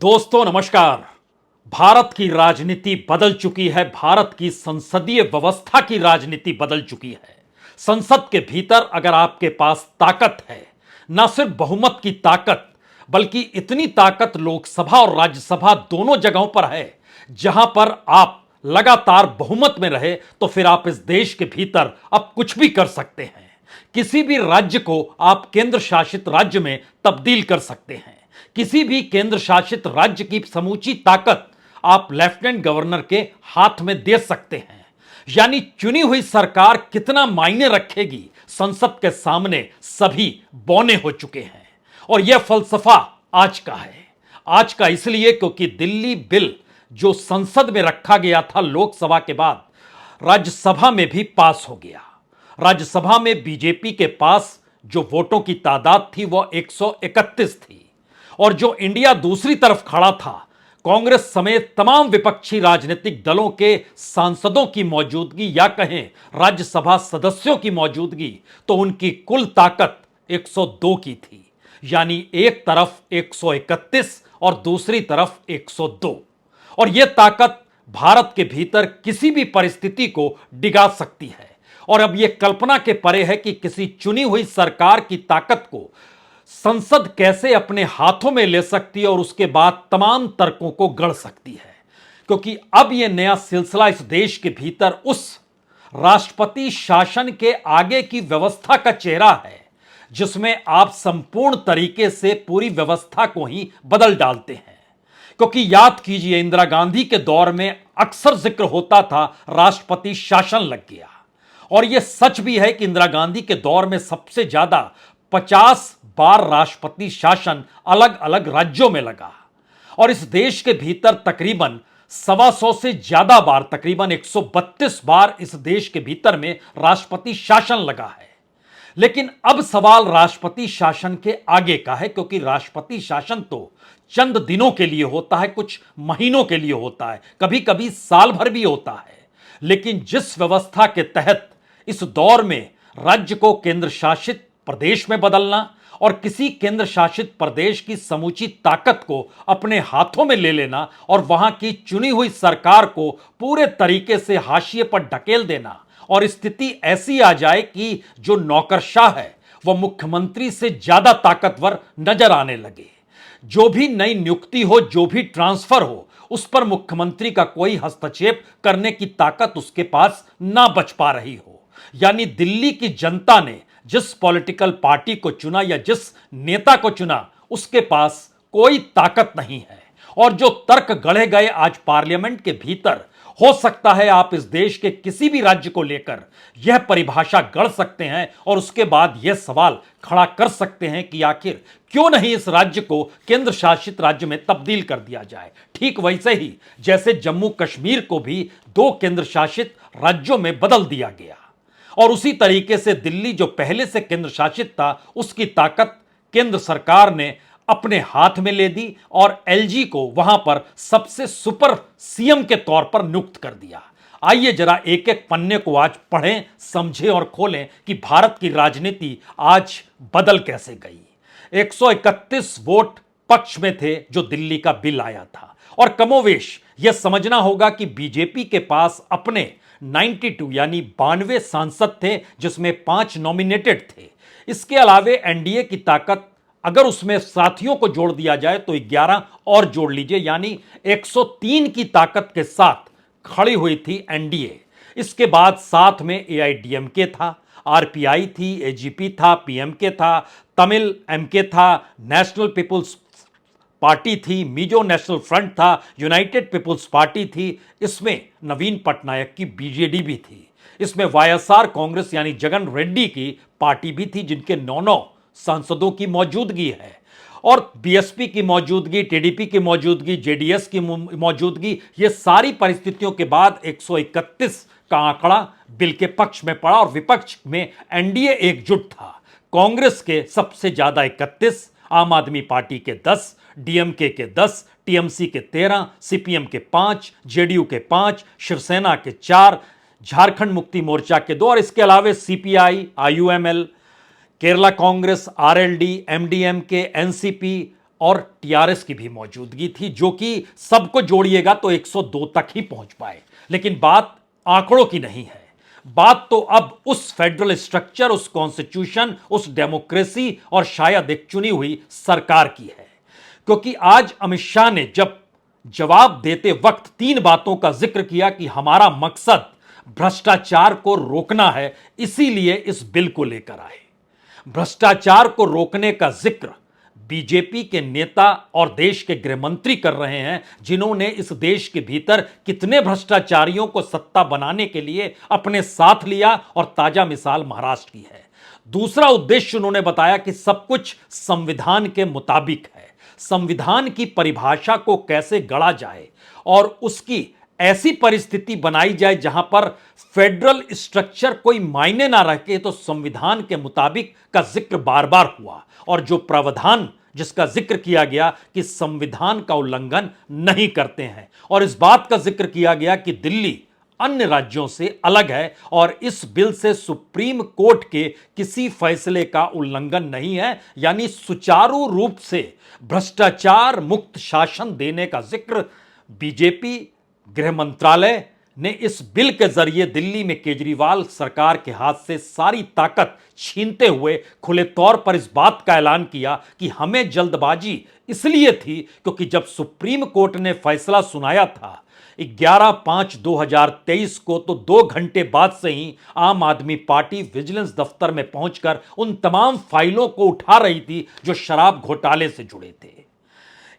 दोस्तों नमस्कार। भारत की राजनीति बदल चुकी है। भारत की संसदीय व्यवस्था की राजनीति बदल चुकी है। संसद के भीतर अगर आपके पास ताकत है, न सिर्फ बहुमत की ताकत, बल्कि इतनी ताकत लोकसभा और राज्यसभा दोनों जगहों पर है जहां पर आप लगातार बहुमत में रहे, तो फिर आप इस देश के भीतर अब कुछ भी कर सकते हैं। किसी भी राज्य को आप केंद्र शासित राज्य में तब्दील कर सकते हैं। किसी भी केंद्र शासित राज्य की समूची ताकत आप लेफ्टिनेंट गवर्नर के हाथ में दे सकते हैं। यानी चुनी हुई सरकार कितना मायने रखेगी, संसद के सामने सभी बौने हो चुके हैं। और यह फलसफा आज का है। आज का इसलिए क्योंकि दिल्ली बिल जो संसद में रखा गया था लोकसभा के बाद, राज्यसभा में भी पास हो गया। राज्यसभा में बीजेपी के पास जो वोटों की तादाद थी वह 131 थी, और जो इंडिया दूसरी तरफ खड़ा था, कांग्रेस समेत तमाम विपक्षी राजनीतिक दलों के सांसदों की मौजूदगी या कहें राज्यसभा सदस्यों की मौजूदगी, तो उनकी कुल ताकत 102 की थी। यानी एक तरफ 131 और दूसरी तरफ 102। और यह ताकत भारत के भीतर किसी भी परिस्थिति को डिगा सकती है। और अब यह कल्पना के परे है कि किसी चुनी हुई सरकार की ताकत को संसद कैसे अपने हाथों में ले सकती है और उसके बाद तमाम तर्कों को गढ़ सकती है। क्योंकि अब यह नया सिलसिला इस देश के भीतर उस राष्ट्रपति शासन के आगे की व्यवस्था का चेहरा है जिसमें आप संपूर्ण तरीके से पूरी व्यवस्था को ही बदल डालते हैं। क्योंकि याद कीजिए, इंदिरा गांधी के दौर में अक्सर जिक्र होता था राष्ट्रपति शासन लग गया। और यह सच भी है कि इंदिरा गांधी के दौर में सबसे ज्यादा 50 बार राष्ट्रपति शासन अलग अलग राज्यों में लगा। और इस देश के भीतर तकरीबन 125 से ज्यादा बार, तकरीबन 132 बार इस देश के भीतर में राष्ट्रपति शासन लगा है। लेकिन अब सवाल राष्ट्रपति शासन के आगे का है, क्योंकि राष्ट्रपति शासन तो चंद दिनों के लिए होता है, कुछ महीनों के लिए होता है, कभी कभी साल भर भी होता है। लेकिन जिस व्यवस्था के तहत इस दौर में राज्य को केंद्र शासित प्रदेश में बदलना और किसी केंद्र शासित प्रदेश की समूची ताकत को अपने हाथों में ले लेना और वहां की चुनी हुई सरकार को पूरे तरीके से हाशिए पर ढकेल देना, और स्थिति ऐसी आ जाए कि जो नौकरशाह है वह मुख्यमंत्री से ज्यादा ताकतवर नजर आने लगे। जो भी नई नियुक्ति हो, जो भी ट्रांसफर हो, उस पर मुख्यमंत्री का कोई हस्तक्षेप करने की ताकत उसके पास ना बच पा रही हो। यानी दिल्ली की जनता ने जिस पॉलिटिकल पार्टी को चुना या जिस नेता को चुना, उसके पास कोई ताकत नहीं है। और जो तर्क गढ़े गए आज पार्लियामेंट के भीतर, हो सकता है आप इस देश के किसी भी राज्य को लेकर यह परिभाषा गढ़ सकते हैं और उसके बाद यह सवाल खड़ा कर सकते हैं कि आखिर क्यों नहीं इस राज्य को केंद्र शासित राज्य में तब्दील कर दिया जाए। ठीक वैसे ही जैसे जम्मू कश्मीर को भी 2 केंद्र शासित राज्यों में बदल दिया गया, और उसी तरीके से दिल्ली जो पहले से केंद्र शासित था, उसकी ताकत केंद्र सरकार ने अपने हाथ में ले दी और एलजी को वहां पर सबसे सुपर सीएम के तौर पर नियुक्त कर दिया। आइए जरा एक एक पन्ने को आज पढ़ें, समझें और खोलें कि भारत की राजनीति आज बदल कैसे गई। 131 वोट पक्ष में थे जो दिल्ली का बिल आया था, और कमोवेश यह समझना होगा कि बीजेपी के पास अपने 92 यानी 92 सांसद थे, जिसमें 5 नॉमिनेटेड थे। इसके अलावे एनडीए की ताकत अगर उसमें साथियों को जोड़ दिया जाए तो 11 और जोड़ लीजिए, यानी 103 की ताकत के साथ खड़ी हुई थी एनडीए। इसके बाद साथ में एआईडीएमके था, आरपीआई थी, एजीपी था, पीएमके था, तमिल एमके था, नेशनल पीपुल्स पार्टी थी, मिजो नेशनल फ्रंट था, यूनाइटेड पीपुल्स पार्टी थी, इसमें नवीन पटनायक की बीजेडी भी थी, इसमें वाईएसआर कांग्रेस यानी जगन रेड्डी की पार्टी भी थी जिनके 9 सांसदों की मौजूदगी है, और बीएसपी की मौजूदगी, टीडीपी की मौजूदगी, जेडीएस की मौजूदगी। ये सारी परिस्थितियों के बाद 131 का आंकड़ा बिल के पक्ष में पड़ा, और विपक्ष में एनडीए एकजुट था। कांग्रेस के सबसे ज्यादा 31, आम आदमी पार्टी के 10, डीएमके के 10, टीएमसी के 13, सीपीएम के 5, जेडीयू के 5, शिवसेना के 4, झारखंड मुक्ति मोर्चा के 2, और इसके अलावे CPI, IUML, Kerala Congress, RLD, MDMK, NCP और टीआरएस की भी मौजूदगी थी, जो कि सबको जोड़िएगा तो 102 तक ही पहुंच पाए। लेकिन बात आंकड़ों की नहीं है, बात तो अब उस फेडरल स्ट्रक्चर, उस कॉन्स्टिट्यूशन, उस डेमोक्रेसी और शायद एक चुनी हुई सरकार की है। क्योंकि आज अमित शाह ने जब जवाब देते वक्त तीन बातों का जिक्र किया कि हमारा मकसद भ्रष्टाचार को रोकना है, इसीलिए इस बिल को लेकर आए। भ्रष्टाचार को रोकने का जिक्र बीजेपी के नेता और देश के गृह मंत्री कर रहे हैं, जिन्होंने इस देश के भीतर कितने भ्रष्टाचारियों को सत्ता बनाने के लिए अपने साथ लिया, और ताजा मिसाल महाराष्ट्र की है। दूसरा उद्देश्य उन्होंने बताया कि सब कुछ संविधान के मुताबिक है, संविधान की परिभाषा को कैसे गढ़ा जाए और उसकी ऐसी परिस्थिति बनाई जाए जहां पर फेडरल स्ट्रक्चर कोई मायने ना रखे, तो संविधान के मुताबिक का जिक्र बार बार हुआ। और जो प्रावधान जिसका जिक्र किया गया कि संविधान का उल्लंघन नहीं करते हैं, और इस बात का जिक्र किया गया कि दिल्ली अन्य राज्यों से अलग है और इस बिल से सुप्रीम कोर्ट के किसी फैसले का उल्लंघन नहीं है, यानी सुचारू रूप से भ्रष्टाचार मुक्त शासन देने का जिक्र बीजेपी गृह मंत्रालय ने इस बिल के जरिए दिल्ली में केजरीवाल सरकार के हाथ से सारी ताकत छीनते हुए खुले तौर पर इस बात का ऐलान किया कि हमें जल्दबाजी इसलिए थी क्योंकि जब सुप्रीम कोर्ट ने फैसला सुनाया था 11/5/2023 को, तो 2 घंटे बाद से ही आम आदमी पार्टी विजिलेंस दफ्तर में पहुंचकर उन तमाम फाइलों को उठा रही थी जो शराब घोटाले से जुड़े थे।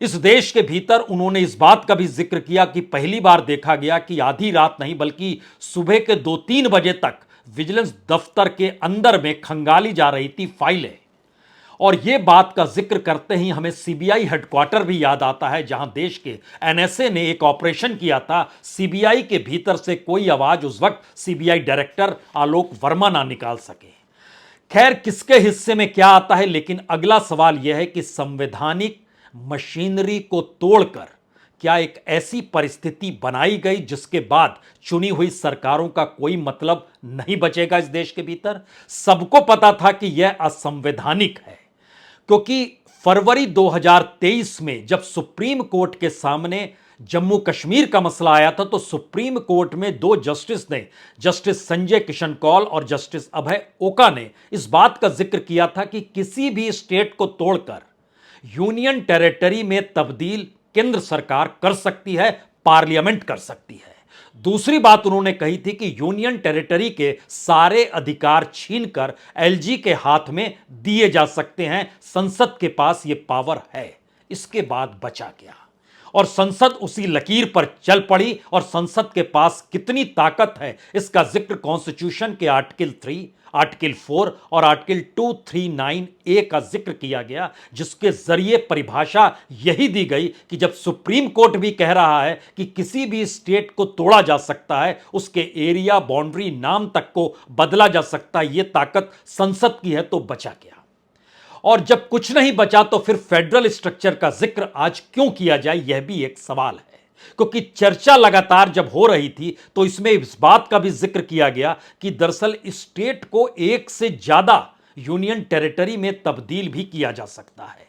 इस देश के भीतर उन्होंने इस बात का भी जिक्र किया कि पहली बार देखा गया कि आधी रात नहीं बल्कि सुबह के 2-3 बजे तक विजिलेंस दफ्तर के अंदर में खंगाली जा रही थी फाइलें। और यह बात का जिक्र करते ही हमें सीबीआई हेडक्वार्टर भी याद आता है, जहां देश के एनएसए ने एक ऑपरेशन किया था। सीबीआई के भीतर से कोई आवाज उस वक्त सीबीआई डायरेक्टर आलोक वर्मा ना निकाल सके। खैर, किसके हिस्से में क्या आता है, लेकिन अगला सवाल यह है कि संवैधानिक मशीनरी को तोड़कर क्या एक ऐसी परिस्थिति बनाई गई जिसके बाद चुनी हुई सरकारों का कोई मतलब नहीं बचेगा इस देश के भीतर। सबको पता था कि यह असंवैधानिक है, क्योंकि फरवरी 2023 में जब सुप्रीम कोर्ट के सामने जम्मू कश्मीर का मसला आया था, तो सुप्रीम कोर्ट में 2 जस्टिस ने, जस्टिस संजय किशन कौल और जस्टिस अभय ओका ने इस बात का जिक्र किया था कि किसी भी स्टेट को तोड़कर यूनियन टेरिटरी में तब्दील केंद्र सरकार कर सकती है, पार्लियामेंट कर सकती है। दूसरी बात उन्होंने कही थी कि यूनियन टेरिटरी के सारे अधिकार छीनकर एलजी के हाथ में दिए जा सकते हैं, संसद के पास यह पावर है। इसके बाद बचा क्या, और संसद उसी लकीर पर चल पड़ी। और संसद के पास कितनी ताकत है इसका जिक्र कॉन्स्टिट्यूशन के आर्टिकल 3, आर्टिकल 4 और आर्टिकल 239A का जिक्र किया गया, जिसके जरिए परिभाषा यही दी गई कि जब सुप्रीम कोर्ट भी कह रहा है कि किसी भी स्टेट को तोड़ा जा सकता है, उसके एरिया, बाउंड्री, नाम तक को बदला जा सकता है, यह ताकत संसद की है, तो बचा क्या। और जब कुछ नहीं बचा तो फिर फेडरल स्ट्रक्चर का जिक्र आज क्यों किया जाए, यह भी एक सवाल है। क्योंकि चर्चा लगातार जब हो रही थी तो इसमें इस बात का भी जिक्र किया गया कि दरअसल स्टेट को एक से ज्यादा यूनियन टेरिटरी में तब्दील भी किया जा सकता है।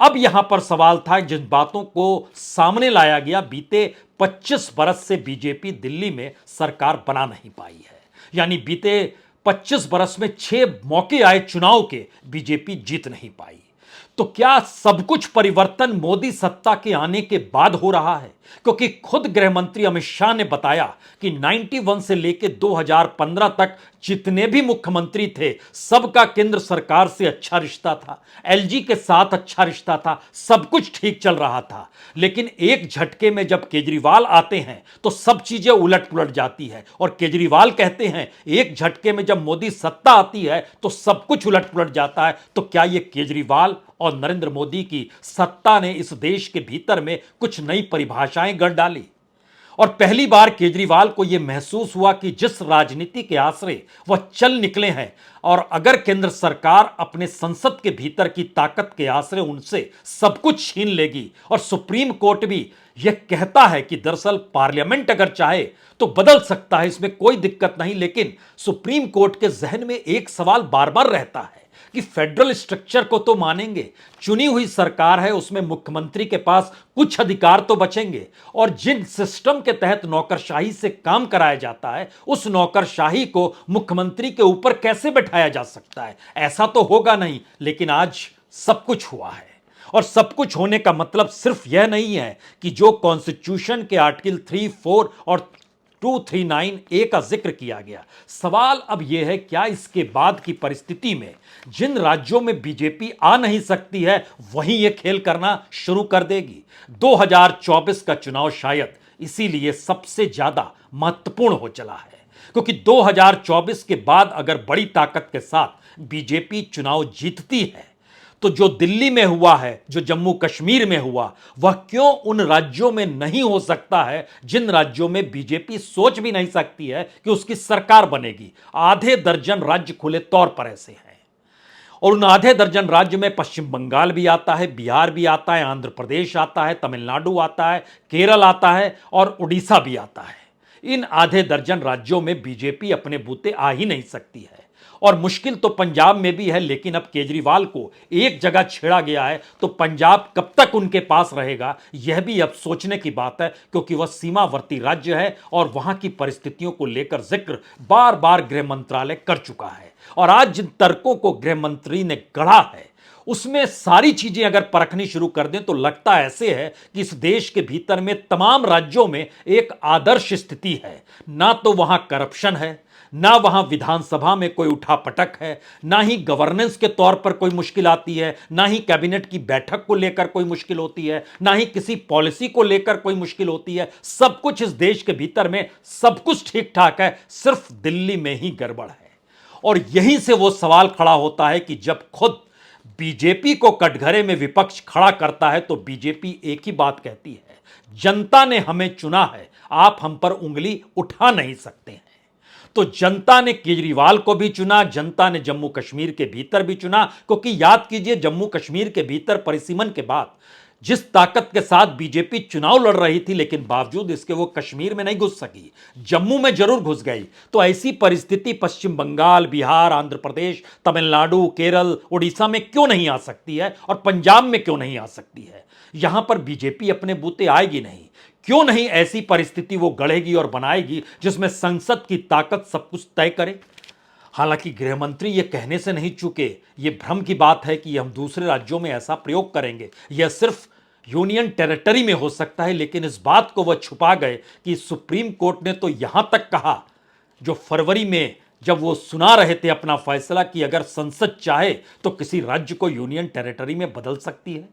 अब यहां पर सवाल था, जिन बातों को सामने लाया गया, बीते 25 बरस से बीजेपी दिल्ली में सरकार बना नहीं पाई है, यानी बीते 25 बरस में 6 मौके आए चुनाव के, बीजेपी जीत नहीं पाई। तो क्या सब कुछ परिवर्तन मोदी सत्ता के आने के बाद हो रहा है? क्योंकि खुद गृह मंत्री अमित शाह ने बताया कि 91 से लेकर 2015 तक जितने भी मुख्यमंत्री थे, सबका केंद्र सरकार से अच्छा रिश्ता था, एलजी के साथ अच्छा रिश्ता था, सब कुछ ठीक चल रहा था। लेकिन एक झटके में जब केजरीवाल आते हैं तो सब चीजें उलट पुलट जाती है। और केजरीवाल कहते हैं एक झटके में जब मोदी सत्ता आती है तो सब कुछ उलट पुलट जाता है। तो क्या ये केजरीवाल और नरेंद्र मोदी की सत्ता ने इस देश के भीतर में कुछ नई परिभाषाएं गढ़ डाली? और पहली बार केजरीवाल को यह महसूस हुआ कि जिस राजनीति के आश्रय वह चल निकले हैं, और अगर केंद्र सरकार अपने संसद के भीतर की ताकत के आश्रय उनसे सब कुछ छीन लेगी, और सुप्रीम कोर्ट भी यह कहता है कि दरअसल पार्लियामेंट अगर चाहे तो बदल सकता है, इसमें कोई दिक्कत नहीं। लेकिन सुप्रीम कोर्ट के जहन में एक सवाल बार बार रहता है कि फेडरल स्ट्रक्चर को तो मानेंगे, चुनी हुई सरकार है, उसमें मुख्यमंत्री के पास कुछ अधिकार तो बचेंगे, और जिन सिस्टम के तहत नौकरशाही से काम कराया जाता है उस नौकरशाही को मुख्यमंत्री के ऊपर कैसे बैठाया जा सकता है? ऐसा तो होगा नहीं। लेकिन आज सब कुछ हुआ है, और सब कुछ होने का मतलब सिर्फ यह नहीं है कि जो कॉन्स्टिट्यूशन के आर्टिकल 3, 4 और 239 ए का जिक्र किया गया। सवाल अब यह है, क्या इसके बाद की परिस्थिति में जिन राज्यों में बीजेपी आ नहीं सकती है वहीं यह खेल करना शुरू कर देगी? 2024 का चुनाव शायद इसीलिए सबसे ज्यादा महत्वपूर्ण हो चला है, क्योंकि 2024 के बाद अगर बड़ी ताकत के साथ बीजेपी चुनाव जीतती है तो जो दिल्ली में हुआ है, जो जम्मू कश्मीर में हुआ, वह क्यों उन राज्यों में नहीं हो सकता है जिन राज्यों में बीजेपी सोच भी नहीं सकती है कि उसकी सरकार बनेगी? आधे दर्जन राज्य खुले तौर पर ऐसे हैं, और उन आधे दर्जन राज्य में पश्चिम बंगाल भी आता है, बिहार भी आता है, आंध्र प्रदेश आता है, तमिलनाडु आता है, केरल आता है और उड़ीसा भी आता है। इन आधे दर्जन राज्यों में बीजेपी अपने बूते आ ही नहीं सकती है, और मुश्किल तो पंजाब में भी है। लेकिन अब केजरीवाल को एक जगह छेड़ा गया है तो पंजाब कब तक उनके पास रहेगा, यह भी अब सोचने की बात है, क्योंकि वह सीमावर्ती राज्य है और वहां की परिस्थितियों को लेकर जिक्र बार बार गृह मंत्रालय कर चुका है। और आज जिन तर्कों को गृह मंत्री ने गढ़ा है उसमें सारी चीजें अगर परखनी शुरू कर दें तो लगता ऐसे है कि इस देश के भीतर में तमाम राज्यों में एक आदर्श स्थिति है। ना तो वहां करप्शन है, ना वहां विधानसभा में कोई उठापटक है, ना ही गवर्नेंस के तौर पर कोई मुश्किल आती है, ना ही कैबिनेट की बैठक को लेकर कोई मुश्किल होती है, ना ही किसी पॉलिसी को लेकर कोई मुश्किल होती है। सब कुछ इस देश के भीतर में सब कुछ ठीक ठाक है, सिर्फ दिल्ली में ही गड़बड़ है। और यहीं से वो सवाल खड़ा होता है कि जब खुद बीजेपी को कटघरे में विपक्ष खड़ा करता है तो बीजेपी एक ही बात कहती है, जनता ने हमें चुना है, आप हम पर उंगली उठा नहीं सकते हैं। तो जनता ने केजरीवाल को भी चुना, जनता ने जम्मू कश्मीर के भीतर भी चुना, क्योंकि याद कीजिए जम्मू कश्मीर के भीतर परिसीमन के बाद जिस ताकत के साथ बीजेपी चुनाव लड़ रही थी, लेकिन बावजूद इसके वो कश्मीर में नहीं घुस सकी, जम्मू में जरूर घुस गई। तो ऐसी परिस्थिति पश्चिम बंगाल, बिहार, आंध्र प्रदेश, तमिलनाडु, केरल, उड़ीसा में क्यों नहीं आ सकती है, और पंजाब में क्यों नहीं आ सकती है? यहां पर बीजेपी अपने बूते आएगी नहीं। क्यों नहीं ऐसी परिस्थिति वो गढ़ेगी और बनाएगी जिसमें संसद की ताकत सब कुछ तय करे? हालांकि गृह मंत्री ये कहने से नहीं चूके, ये भ्रम की बात है कि हम दूसरे राज्यों में ऐसा प्रयोग करेंगे, यह सिर्फ यूनियन टेरिटरी में हो सकता है। लेकिन इस बात को वह छुपा गए कि सुप्रीम कोर्ट ने तो यहां तक कहा, जो फरवरी में जब वो सुना रहे थे अपना फैसला, कि अगर संसद चाहे तो किसी राज्य को यूनियन टेरिटरी में बदल सकती है।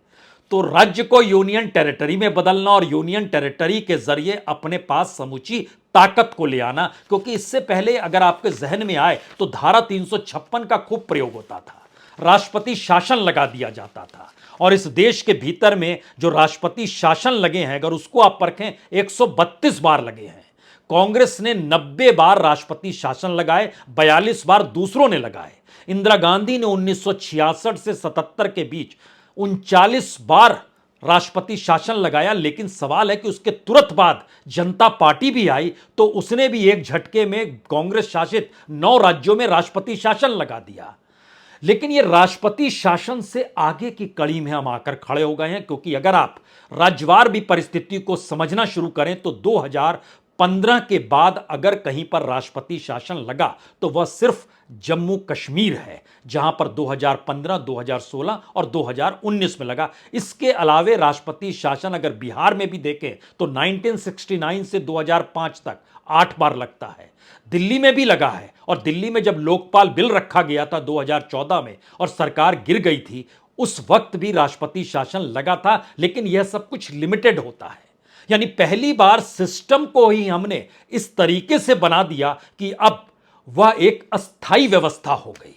तो राज्य को यूनियन टेरिटरी में बदलना और यूनियन टेरिटरी के जरिए अपने पास समूची ताकत को ले आना, क्योंकि इससे पहले अगर आपके जहन में आए तो धारा 356 का खूब प्रयोग होता था, राष्ट्रपति शासन लगा दिया जाता था। और इस देश के भीतर में जो राष्ट्रपति शासन लगे हैं, अगर उसको आप परखें, 132 बार लगे हैं। कांग्रेस ने 90 बार राष्ट्रपति शासन लगाए, 42 बार दूसरों ने लगाए। इंदिरा गांधी ने 1966 से 77 के बीच 39 बार राष्ट्रपति शासन लगाया। लेकिन सवाल है कि उसके तुरंत बाद जनता पार्टी भी आई तो उसने भी एक झटके में कांग्रेस शासित 9 राज्यों में राष्ट्रपति शासन लगा दिया। लेकिन यह राष्ट्रपति शासन से आगे की कड़ी में हम आकर खड़े हो गए हैं, क्योंकि अगर आप राज्यवार भी परिस्थिति को समझना शुरू करें तो 2015 के बाद अगर कहीं पर राष्ट्रपति शासन लगा तो वह सिर्फ जम्मू कश्मीर है, जहां पर 2015, 2016 और 2019 में लगा। इसके अलावे राष्ट्रपति शासन अगर बिहार में भी देखें तो 1969 से 2005 तक 8 बार लगता है। दिल्ली में भी लगा है, और दिल्ली में जब लोकपाल बिल रखा गया था 2014 में और सरकार गिर गई थी, उस वक्त भी राष्ट्रपति शासन लगा था। लेकिन यह सब कुछ लिमिटेड होता है, यानी पहली बार सिस्टम को ही हमने इस तरीके से बना दिया कि अब वह एक अस्थाई व्यवस्था हो गई।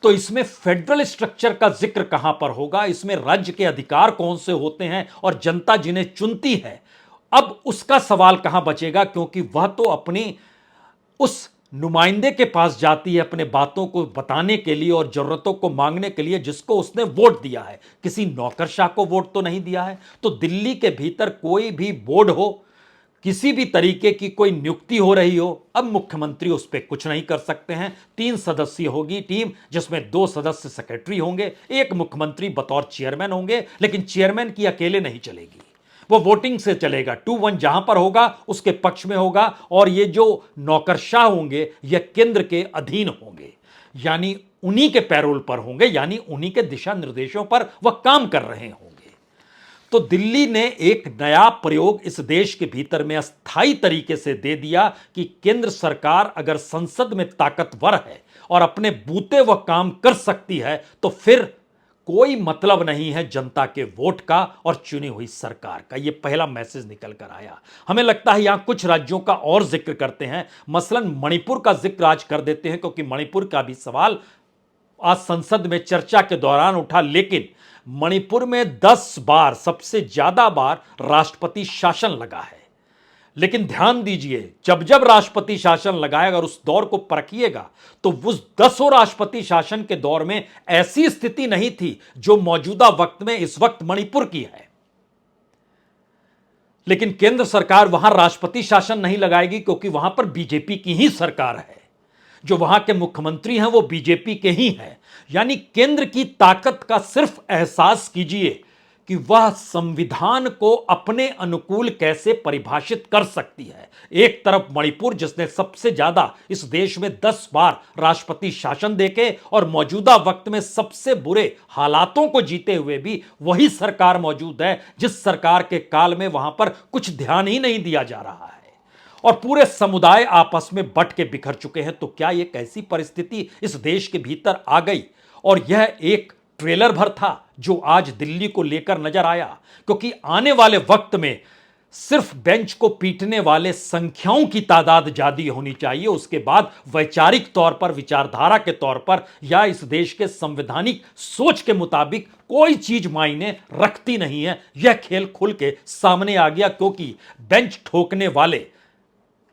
तो इसमें फेडरल स्ट्रक्चर का जिक्र कहां पर होगा, इसमें राज्य के अधिकार कौन से होते हैं और जनता जिन्हें चुनती है, अब उसका सवाल कहां बचेगा, क्योंकि वह तो अपनी उस नुमाइंदे के पास जाती है अपने बातों को बताने के लिए और जरूरतों को मांगने के लिए, जिसको उसने वोट दिया है। किसी नौकरशाह को वोट तो नहीं दिया है। तो दिल्ली के भीतर कोई भी बोर्ड हो, किसी भी तरीके की कोई नियुक्ति हो रही हो, अब मुख्यमंत्री उस पर कुछ नहीं कर सकते हैं। 3 सदस्यीय होगी टीम, जिसमें 2 सदस्य सेक्रेटरी होंगे, एक मुख्यमंत्री बतौर चेयरमैन होंगे, लेकिन चेयरमैन की अकेले नहीं चलेगी, वो वोटिंग से चलेगा। 2-1 जहां पर होगा उसके पक्ष में होगा, और ये जो नौकरशाह होंगे यह केंद्र के अधीन होंगे, यानी उन्हीं के पैरोल पर होंगे, यानी उन्हीं के दिशा निर्देशों पर वह काम कर रहे होंगे। तो दिल्ली ने एक नया प्रयोग इस देश के भीतर में अस्थायी तरीके से दे दिया कि केंद्र सरकार अगर संसद में ताकतवर है और अपने बूते वह काम कर सकती है, तो फिर कोई मतलब नहीं है जनता के वोट का और चुनी हुई सरकार का। यह पहला मैसेज निकल कर आया। हमें लगता है यहां कुछ राज्यों का और जिक्र करते हैं, मसलन मणिपुर का जिक्र आज कर देते हैं, क्योंकि मणिपुर का भी सवाल आज संसद में चर्चा के दौरान उठा। लेकिन मणिपुर में 10 बार, सबसे ज्यादा बार राष्ट्रपति शासन लगा है। लेकिन ध्यान दीजिए, जब जब राष्ट्रपति शासन लगाए, अगर उस दौर को परखिएगा तो उस 10 राष्ट्रपति शासन के दौर में ऐसी स्थिति नहीं थी जो मौजूदा वक्त में इस वक्त मणिपुर की है। लेकिन केंद्र सरकार वहां राष्ट्रपति शासन नहीं लगाएगी, क्योंकि वहां पर बीजेपी की ही सरकार है, जो वहां के मुख्यमंत्री हैं वो बीजेपी के ही हैं। यानी केंद्र की ताकत का सिर्फ एहसास कीजिए कि वह संविधान को अपने अनुकूल कैसे परिभाषित कर सकती है। एक तरफ मणिपुर, जिसने सबसे ज्यादा इस देश में 10 बार राष्ट्रपति शासन देके और मौजूदा वक्त में सबसे बुरे हालातों को जीते हुए भी वही सरकार मौजूद है, जिस सरकार के काल में वहां पर कुछ ध्यान ही नहीं दिया जा रहा है और पूरे समुदाय आपस में बट के बिखर चुके हैं। तो क्या एक ऐसी परिस्थिति इस देश के भीतर आ गई? और यह एक ट्रेलर भर था जो आज दिल्ली को लेकर नजर आया, क्योंकि आने वाले वक्त में सिर्फ बेंच को पीटने वाले संख्याओं की तादाद ज्यादा होनी चाहिए, उसके बाद वैचारिक तौर पर, विचारधारा के तौर पर या इस देश के संवैधानिक सोच के मुताबिक कोई चीज मायने रखती नहीं है। यह खेल खुल के सामने आ गया, क्योंकि बेंच ठोकने वाले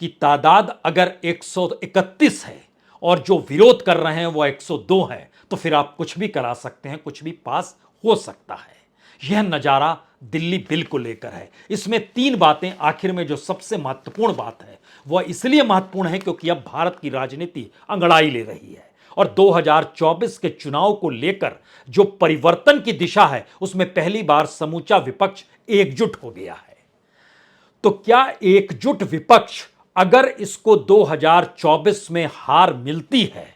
की तादाद अगर 131 है और जो विरोध कर रहे हैं वो 102 है, तो फिर आप कुछ भी करा सकते हैं, कुछ भी पास हो सकता है। यह नजारा दिल्ली बिल को लेकर है। इसमें 3 बातें, आखिर में जो सबसे महत्वपूर्ण बात है वह इसलिए महत्वपूर्ण है क्योंकि अब भारत की राजनीति अंगड़ाई ले रही है और 2024 के चुनाव को लेकर जो परिवर्तन की दिशा है उसमें पहली बार समूचा विपक्ष एकजुट हो गया है। तो क्या एकजुट विपक्ष अगर इसको 2024 में हार मिलती है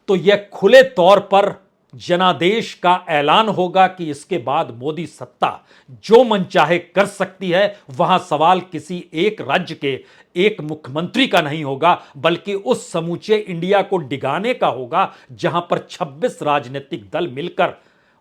तो यह खुले तौर पर जनादेश का ऐलान होगा कि इसके बाद मोदी सत्ता जो मन चाहे कर सकती है। वहां सवाल किसी एक राज्य के एक मुख्यमंत्री का नहीं होगा, बल्कि उस समूचे इंडिया को डिगाने का होगा जहां पर 26 राजनीतिक दल मिलकर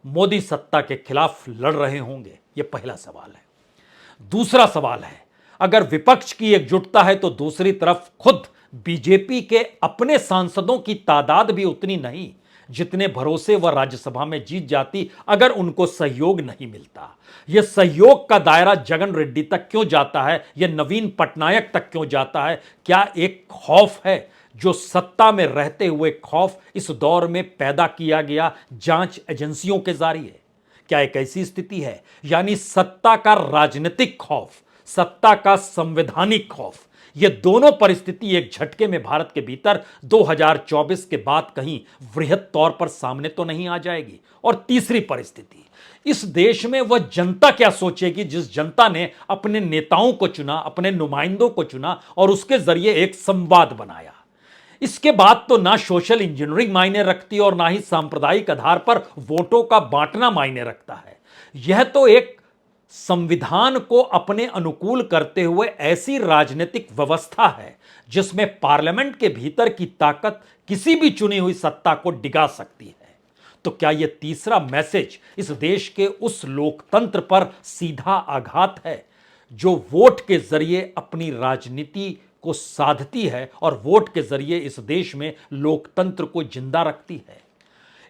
मोदी सत्ता के खिलाफ लड़ रहे होंगे। यह पहला सवाल है। दूसरा सवाल है, अगर विपक्ष की एकजुटता है तो दूसरी तरफ खुद बीजेपी के अपने सांसदों की तादाद भी उतनी नहीं जितने भरोसे वह राज्यसभा में जीत जाती अगर उनको सहयोग नहीं मिलता। यह सहयोग का दायरा जगन रेड्डी तक क्यों जाता है, यह नवीन पटनायक तक क्यों जाता है? क्या एक खौफ है जो सत्ता में रहते हुए खौफ इस दौर में पैदा किया गया जांच एजेंसियों के जरिए? क्या एक ऐसी स्थिति है, यानी सत्ता का राजनीतिक खौफ, सत्ता का संवैधानिक खौफ, ये दोनों परिस्थिति एक झटके में भारत के भीतर 2024 के बाद कहीं वृहद तौर पर सामने तो नहीं आ जाएगी? और तीसरी परिस्थिति, इस देश में वह जनता क्या सोचेगी जिस जनता ने अपने नेताओं को चुना, अपने नुमाइंदों को चुना और उसके जरिए एक संवाद बनाया। इसके बाद तो ना सोशल इंजीनियरिंग मायने रखती और ना ही सांप्रदायिक आधार पर वोटों का बांटना मायने रखता है। यह तो एक संविधान को अपने अनुकूल करते हुए ऐसी राजनीतिक व्यवस्था है जिसमें पार्लियामेंट के भीतर की ताकत किसी भी चुनी हुई सत्ता को डिगा सकती है। तो क्या यह तीसरा मैसेज इस देश के उस लोकतंत्र पर सीधा आघात है जो वोट के जरिए अपनी राजनीति को साधती है और वोट के जरिए इस देश में लोकतंत्र को जिंदा रखती है?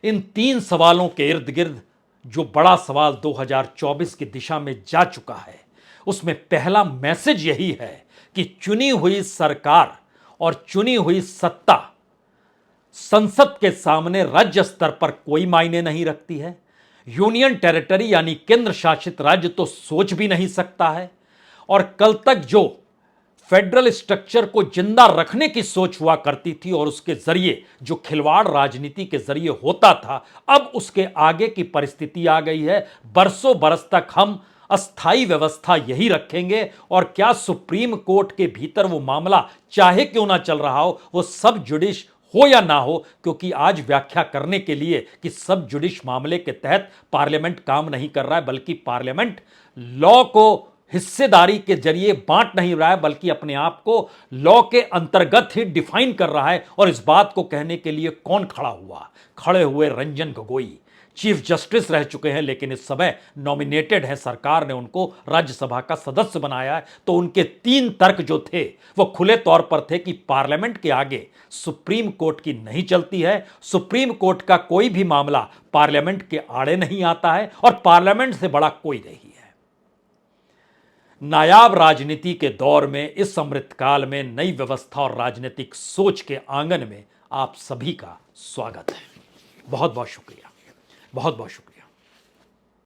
इन 3 सवालों के इर्द गिर्द जो बड़ा सवाल 2024 की दिशा में जा चुका है, उसमें पहला मैसेज यही है कि चुनी हुई सरकार और चुनी हुई सत्ता संसद के सामने राज्य स्तर पर कोई मायने नहीं रखती है। यूनियन टेरिटरी यानी केंद्र शासित राज्य तो सोच भी नहीं सकता है। और कल तक जो फेडरल स्ट्रक्चर को जिंदा रखने की सोच हुआ करती थी और उसके जरिए जो खिलवाड़ राजनीति के जरिए होता था, अब उसके आगे की परिस्थिति आ गई है। बरसों बरस तक हम अस्थाई व्यवस्था यही रखेंगे और क्या सुप्रीम कोर्ट के भीतर वो मामला चाहे क्यों ना चल रहा हो, वो सब जुडिश हो या ना हो, क्योंकि आज व्याख्या करने के लिए कि सब जुडिश मामले के तहत पार्लियामेंट काम नहीं कर रहा है, बल्कि पार्लियामेंट लॉ को हिस्सेदारी के जरिए बांट नहीं रहा है, बल्कि अपने आप को लॉ के अंतर्गत ही डिफाइन कर रहा है। और इस बात को कहने के लिए कौन खड़ा हुआ? खड़े हुए रंजन गोगोई, चीफ जस्टिस रह चुके हैं, लेकिन इस समय नॉमिनेटेड है, सरकार ने उनको राज्यसभा का सदस्य बनाया है। तो उनके 3 तर्क जो थे वो खुले तौर पर थे कि पार्लियामेंट के आगे सुप्रीम कोर्ट की नहीं चलती है, सुप्रीम कोर्ट का कोई भी मामला पार्लियामेंट के आड़े नहीं आता है और पार्लियामेंट से बड़ा कोई नहीं है। नायाब राजनीति के दौर में, इस अमृतकाल में, नई व्यवस्था और राजनीतिक सोच के आंगन में आप सभी का स्वागत है। बहुत बहुत शुक्रिया, बहुत बहुत शुक्रिया।